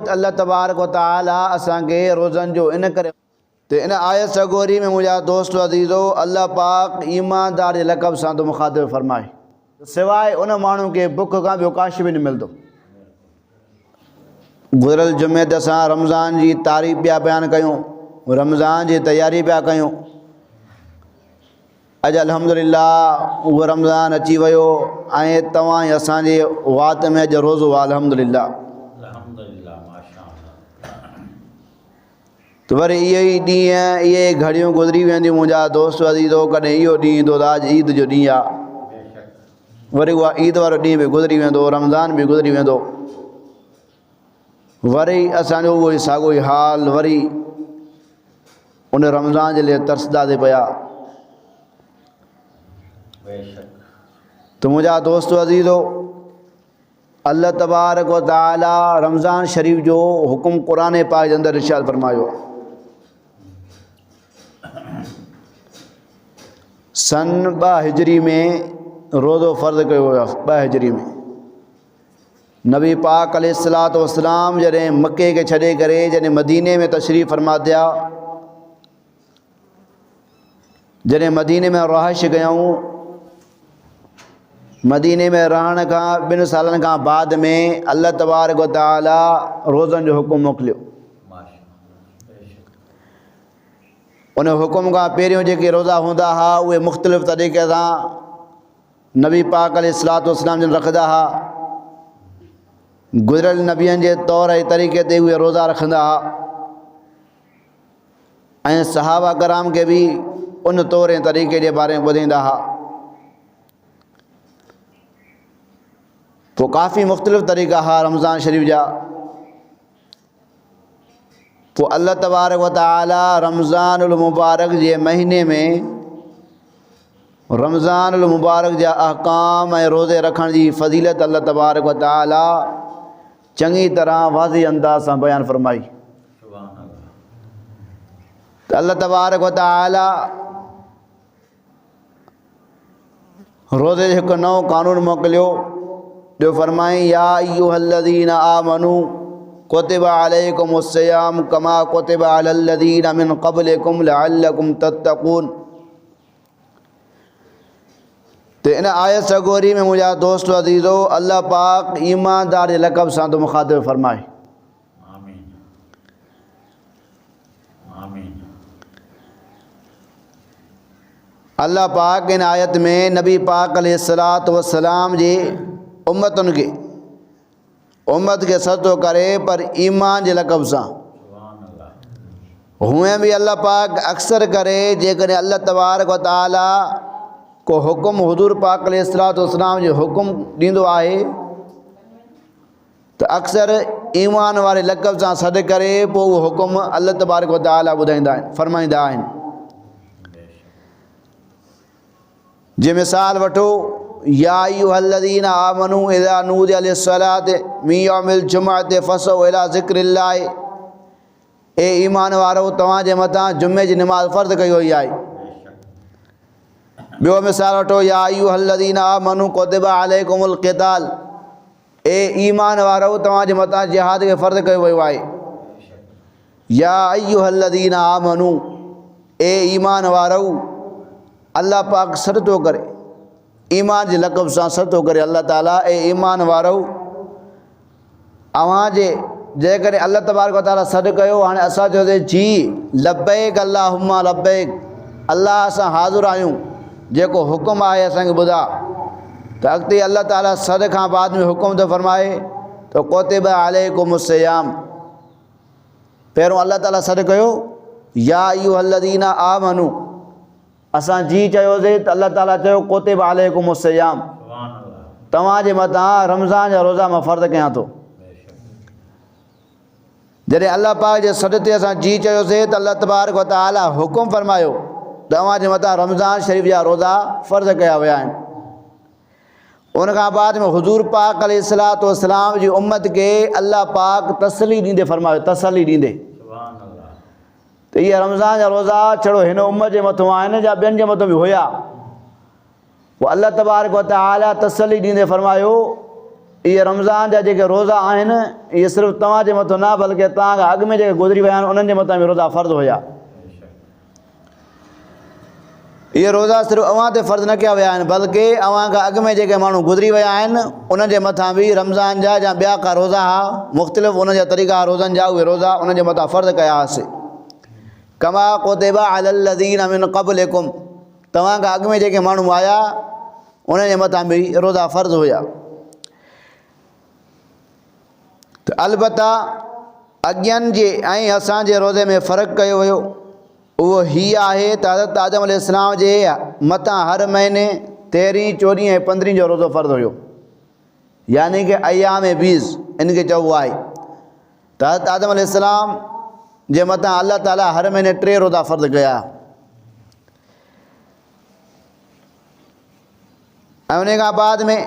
अल्लाह तबारक व तआला असांखे रोज़नि जो इन करे ते इन आयत सगोरी में मुंहिंजा दोस्त अज़ीज़ो अल्लाह पाक ईमानदार जे लक़ब सां तो मुखातिब फरमाए सिवाइ उन माण्हू खे बुख खां ॿियो काश बि न मिलंदो। गुज़िरियल जुमे ते असां रमज़ान जी तारीफ़ पिया बयानु कयूं, रमज़ान जी तयारी पिया कयूं। अॼु अल्हम्दुलिल्लाह उहो रमज़ान अची वियो ऐं तव्हां असांजे वात में अॼु रोज़ो आहे अल्हम्दुलिल्लाह। तो वरी इहे ई ॾींहं इहे घड़ियूं गुज़री वेंदियूं मुंहिंजा दोस्त अज़ीज़ो, कॾहिं इहो ॾींहुं ईंदो त अॼु ईद जो ॾींहुं आहे, वरी उहा ईद वारो ॾींहुं बि गुज़री वेंदो, रमज़ान बि गुज़री वेंदो, वरी असांजो उहो ई साॻियो ई हाल, वरी उन रमज़ान जे लाइ तरसदासीं पिया। तो मुंहिंजा दोस्त अज़ीज़ो अल्लाह तबारक व तआला रमज़ान शरीफ़ जो हुकुम क़ुरान पाक जे अंदरि इरशाद फरमायो आहे। सन 2 हिजरी में रोज़ो फ़र्ज़ कयो वियो आहे। 2 हिजरी में नबी पाक अलैहिस्सलातु वस्सलाम जॾहिं मके खे छॾे करे जॾहिं मदीने में तशरीफ़ फरमा थिया, जॾहिं मदीने में रहाइश कयूं, मदीने में रहण खां 2 सालनि खां बाद में अल्लाह तबारक व तआला रोज़नि जो हुकुम मोकिलियो। उन हुकुम खां पहिरियों जेके रोज़ा हूंदा हुआ उहे मुख़्तलिफ़ तरीक़े सां नबी पाक अलैहिस्सलातु वस्सलाम जन रखंदा हुआ। गुज़िरियल नबियनि जे तौर ऐं तरीक़े ते उहे रोज़ा रखंदा हुआ ऐं सहाबा कराम खे बि उन तौर ऐं तरीक़े जे बारे में ॿुधाईंदा हुआ। पोइ काफ़ी मुख़्तलिफ़ तरीक़ा हुआ रमज़ान शरीफ़ जा। पोइ अल्लाह तबारक व तआला रमज़ानुल मुबारक जे महीने में रमज़ानुल मुबारक जा अहकाम ऐं रोज़े रखण जी फ़ज़ीलत अल्लाह तबारक व तआला चङी तरह वाज़ी अंदाज़ सां बयानु फरमाई। त अल्लाह तबारक व तआला रोज़े जो हिकु नओं क़ानून मोकिलियो, जो फरमाई या अय्युहल्लज़ीना आमनू कुतिबा अलैकुमुस्सियाम कमा कुतिबा अलल्लज़ीना मिन क़ब्लिकुम लअल्लकुम तत्तक़ून। तो इन आयत सगोरी में मुंहिंजा दोस्त अज़ीज़ो अल्लाह पाक ईमानदार जे लक़ब सां तो मुखातिब फरमाए। अल्लाह पाक इन आयत में नबी पाक अलैहिस्सलातु वस्सलाम जी उम्मतुनि खे उम्मत के सतो करे पर ईमान जे लक़ब सां। हुए भी अल्लाह पाक अक्सर करे जेकॾहिं अल्लाह तबारक व तआला को हुकुम हुज़ूर पाक अलैहिस्सलातु वस्सलाम जो हुकुम ॾींदो आहे त अक्सर ईमान वारे लक़ब सां सॾु करे पोइ उहो हुकुम अल्लाह तबारक व तआला ॿुधाईंदा आहिनि, फरमाईंदा आहिनि। जे मिसाल वठो या अय्युहल्लज़ीना आमनू इज़ा नूदिया लिस्सलाति मिन यौमिल जुमअति फसअू इला ज़िक्रिल्लाह। ए ईमान वारो तव्हांजे मथां जुमे जी नमाज़ फ़र्ज़ कई वई आहे। ॿियो मिसाल वठो या अय्युहल्लज़ीना आमनू कुतिबा अलैकुमुल क़िताल। ए ईमान वारो तव्हांजे मथां जिहाद खे फ़र्ज़ कयो वियो आहे। या अय्युहल्लज़ीना आमनू, ए ईमान वारो अल्लाह पाक सॾ थो करे ईमान जे लक़ब सां सॾ थो करे अल्लाह ताला ए ईमान वारो अव्हां जे जेकॾहिं अल्लाह तबारक व तआला सॾु कयो, हाणे असां चयोसीं जी लब्बैक अल्लाहुम्मा लब्बैक, अल्लाह असां हाज़िर आहियूं, जेको हुकुम आहे असांखे ॿुधा। त अॻिते अल्लाह ताला सॾ खां बाद में हुकुम थो फरमाए त कुतिबा अलैकुमुस्सियाम। पहिरियों अल्लाह ताला सॾु कयो या अय्युहल्लज़ीना आमनू, असां जी चयोसीं त अल्लाह ताला चयो कुतिबा अलैकुमुस्सियाम, तव्हांजे मथां रमज़ान जा रोज़ा मां फ़र्ज़ कयां थो। जॾहिं अल्लाह पाक जे सॾ ते असां जी चयोसीं त अल्लाह तबारक व तआला हुकुम फरमायो तव्हांजे मथां रमज़ान शरीफ़ जा रोज़ा फ़र्ज़ कया विया आहिनि। उन खां बाद में हुज़ूर पाक अलैहिस्सलातु वस्सलाम जी उम्मत के अल्लाह पाक तसली ॾींदे फरमायो, तसली ॾींदे त इहे रमज़ान जा रोज़ा छड़ो हिन उम्मत जे मथां आहिनि या ॿियनि जे मथां बि हुया। पोइ अल्लाह तबारक व तआला तसली ॾींदे फरमायो ये रमज़ान जा जेके रोज़ा आहिनि इहे सिर्फ़ु तव्हांजे मथां न बल्कि तव्हां खां अॻु में जेके गुज़री विया आहिनि उन्हनि जे मथां बि रोज़ा फ़र्ज़ु हुया। इहे रोज़ा सिर्फ़ु अव्हां ते फ़र्ज़ु न कया विया आहिनि बल्कि अव्हां खां अॻु में जेके माण्हू गुज़री विया आहिनि उन्हनि जे मथां बि रमज़ान जा या ॿिया का रोज़ा हुआ मुख़्तलिफ़ उन जा तरीक़ा रोज़नि जा उहे रोज़ा उन्हनि जे मथां फ़र्ज़ु कया हुआसीं। कमा कुतिबा अलल लज़ीना मिन क़ब्लिकुम, तव्हां खां अॻु में जेके माण्हू आया उन्हनि जे मथां बि रोज़ा फ़र्ज़ु हुया। त अलबत्ता अॻियनि जे ऐं असांजे रोज़े में फ़र्क़ु कयो वियो उहो हीअ आहे त हज़रत आदम अलैहिस्सलाम जे मथां हर महीने 13, 14 ऐं 15 जो रोज़ो फ़र्ज़ु हुयो, यानी कि अयाम बीज़ इनखे चइबो आहे। त हज़रत आदम अलैहिस्सलाम जे मथां अल्लाह ताला हर महीने 3 रोज़ा फ़र्ज़ु कया ऐं उन खां बाद में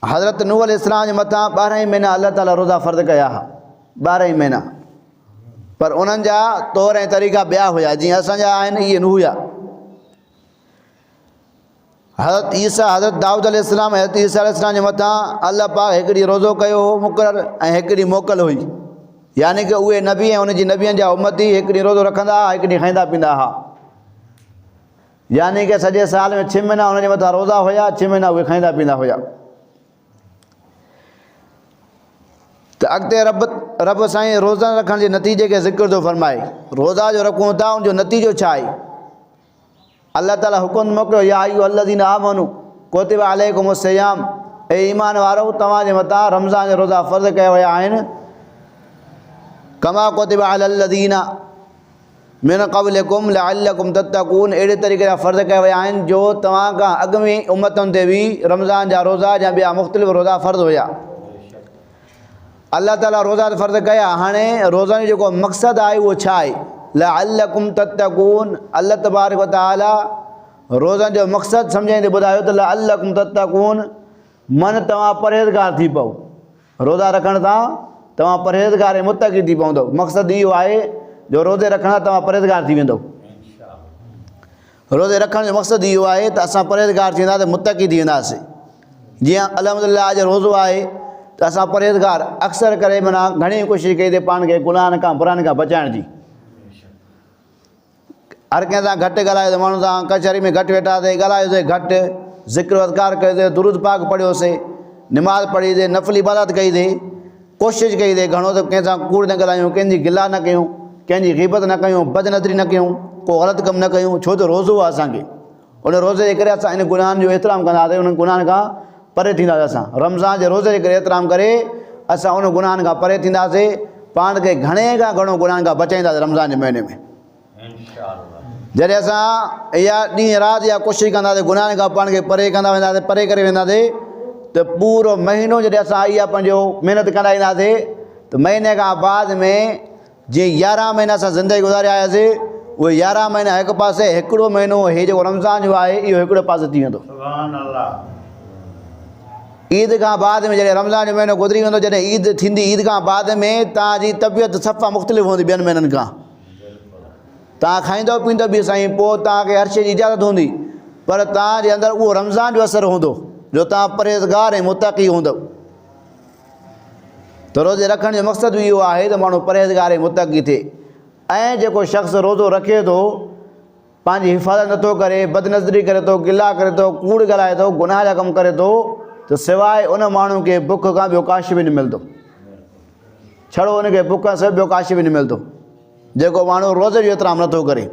हज़रत नूह अलैहिस्सलाम जे मथां 12 महीना अल्लाह ताला रोज़ा फ़र्ज़ु कया हुआ, 12 महीना, पर उन्हनि जा तौर ऐं तरीक़ा ॿिया हुया जीअं असांजा आहिनि इहे न हुया। हज़रत ईसा हज़रत दाऊद अलैहिस्सलाम हज़रत ईसा अलैहिस्सलाम जे मथां अल्लाह पाक हिकु ॾींहुं रोज़ो कयो हो मुक़ररु ऐं हिकु ॾींहुं मोकल हुई, यानी कि उहे नबी ऐं उन जी नबियनि जा उम्मती हिकु ॾींहुं रोज़ो रखंदा हुआ, हिकु ॾींहुं खाईंदा पींदा हुआ, यानी कि सॼे साल में 6 महीना उन जे मथां रोज़ा हुया, 6 महीना उहे खाईंदा पींदा हुया। त अॻिते रब साईं रोज़ा रखण जे नतीजे खे ज़िक्र थो फरमाए। रोज़ा जो रखूं था उनजो नतीजो छा आहे? अल्लाह ताला हुकुम मोकिलियो या अय्युहल्लज़ीना आमनू कुतिबा अलैकुमुस सियाम, ए ईमान वारो तव्हांजे मथां रमज़ान जा रोज़ा फ़र्ज़ु कया विया आहिनि। कमा कुतिबा अलल लज़ीना मिन क़ब्लिकुम लअल्लकुम तत्तक़ून, अहिड़े तरीक़े जा फ़र्ज़ु कया विया आहिनि जो तव्हां खां अॻु में उम्मतुनि ते बि रमज़ान जा रोज़ा या ॿिया मुख़्तलिफ़ रोज़ा फ़र्ज़ु हुया। अल्लाह ताला रोज़ा फ़र्ज़ु कया, हाणे रोज़नि जो जेको मक़सदु आहे उहो छा आहे? लअल्लकुम तत्तक़ून, अल्लाह तबारक व तआला रोज़नि जो मक़सदु सम्झाईंदे ॿुधायो त लअल्लकुम तत्तक़ून, मन तव्हां परहेज़गार थी पओ, रोज़ा रखण सां तव्हां परहेज़गार ऐं मुतक़ी थी पवंदव। मक़सदु इहो आहे जो रोज़े रखण सां तव्हां परहेज़गार थी वेंदव। रोज़े रखण जो मक़सदु इहो आहे त असां परहेज़गार थींदासीं, मुतक़ी थी वेंदासीं। जीअं अल्हम्दुलिल्लाह अॼु रोज़ो आहे त असां परहेज़गार अक्सर करे माना घणी कोशिशि कई अथई पाण खे गुनाहनि खां बुराइनि खां बचाइण जी। हर कंहिं सां घटि ॻाल्हायोसीं, माण्हुनि सां कचहरी में घटि वेठासीं, ॻाल्हायोसीं घटि, ज़िक्र अज़कार कयोसीं, दुरूद पाक पढ़ियोसीं, निमाज़ पढ़ीसीं, नफ़िल इबादत कईसीं, कोशिशि कईसीं घणो त कंहिं सां कूड़ न ॻाल्हायूं, कंहिंजी गिला न कयूं, कंहिंजी ग़ीबत न कयूं, बदनज़री न कयूं, को ग़लति कमु न कयूं, छो त रोज़ो आहे असांखे। उन रोज़े जे करे असां इन गुनाहनि जो एतिराम कंदासीं, उन्हनि गुनाहनि खां परे थींदासीं। असां रमज़ान जे रोज़े जे करे एतिराम करे असां उन गुनाहनि खां परे थींदासीं, पाण खे घणे खां घणो गुनाहनि खां बचाईंदासीं रमज़ान जे महीने में। जॾहिं असां इहा ॾींहुं राति इहा कोशिशि कंदासीं गुनाहनि खां पाण खे परे कंदा वेंदासीं, परे करे वेंदासीं, त पूरो महीनो जॾहिं असां इहा पंहिंजो महिनत कंदा ईंदासीं त महीने खां बाद में जीअं 11 महीना असां ज़िंदगी गुज़ारिया आयासीं, उहे 11 महीना हिकु पासे, हिकिड़ो महीनो हे जेको रमज़ान जो आहे इहो हिकिड़े पासे थी वेंदो। ईद खां बाद में जॾहिं रमज़ान जो महीनो गुज़री वेंदो, जॾहिं ईद थींदी, ईद खां बाद में तव्हांजी तबियत सफ़ा मुख़्तलिफ़ हूंदी ॿियनि महीननि खां। तव्हां खाईंदव पीअंदव बि साईं, पोइ तव्हांखे हर शइ जी इजाज़त हूंदी, पर तव्हांजे अंदरि उहो रमज़ान जो असरु हूंदो जो तव्हां परहेज़गार ऐं मुतक़ी हूंदव। त रोज़े रखण जो मक़सदु इहो आहे त माण्हू परहेज़गार ऐं मुतक़ी थिए। ऐं जेको शख़्स रोज़ो रखे थो, पंहिंजी हिफ़ाज़त नथो करे, बदनज़री करे थो, गिला करे थो, कूड़ ॻाल्हाए थो, गुनाह जा कमु करे थो, त सवाइ उन माण्हू खे बुख खां ॿियो काश बि न मिलंदो। छड़ो उनखे बुख खां सवाइ ॿियो काश बि न मिलंदो। जेको माण्हू रोज़े जो एतिराम नथो करे,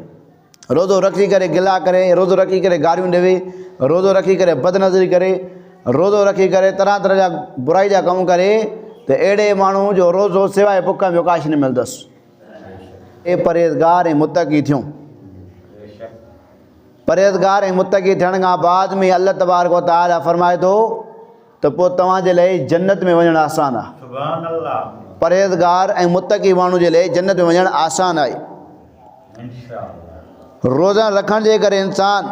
रोज़ो रखी करे गिला करे, रोज़ो रखी करे गारियूं ॾेवे, रोज़ो रखी करे बदनज़री करे, रोज़ो रखी करे तरह तरह जा बुराई जा कमु करे, त अहिड़े माण्हू जो रोज़ो सवाइ बुख खां ॿियो काश न मिलंदुसि। ए परहेज़गार ऐं मुतक़ी थियूं। परहेज़गार ऐं मुतक़ी थियण खां बाद में अल्लाह तबारक व तआला फरमाए थो त पोइ तव्हांजे लाइ जन्नत में वञणु आसान आहे। सुभान अल्लाह। परहेज़गार ऐं मुतक़ी माण्हू जे लाइ जन्नत में वञणु आसान आहे। रोज़ा रखण जे करे इंसान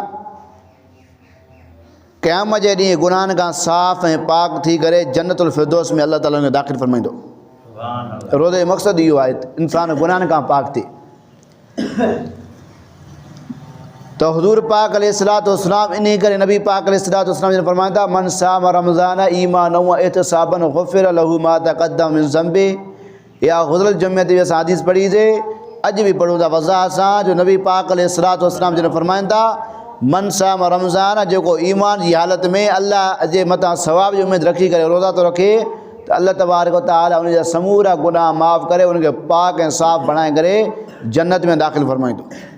क़यामत जे ॾींहुं गुनाहनि खां साफ़ ऐं पाक थी करे जन्नतुल फिरदौस में अल्लाह ताला उनखे दाख़िल फरमाईंदो। रोज़े जो मक़सदु इहो आहे इंसान गुनाहनि खां पाक थिए। तो हुजूर पाक अलैहिस्सलाम इन करे नबी पाक अलैहिस्सलाम जिन फरमाया था मन साम रमज़ान ईमान व इहतिसाबन गुफ़िर लहू मा तक़द्दम मिन ज़ंबि। या गुज़िरल जुमे ते असां हदीस पढ़ी जे अज भी पढ़ूं था वज़ाह सां जो नबी पाक अलैहिस्सलाम जिन फरमाइनि था मन साम रमज़ान जेको ईमान जी हालत में अल्लाह जे मथां सवाब जी उम्मीद रखी करे रोज़ा तो रखे तो अल्लाह तबारक व तआला उन जा समूरा गुनाह माफ़ करे उनके पाक ऐं साफ़ बणाए करे जन्नत में दाख़िल फरमाईंदो।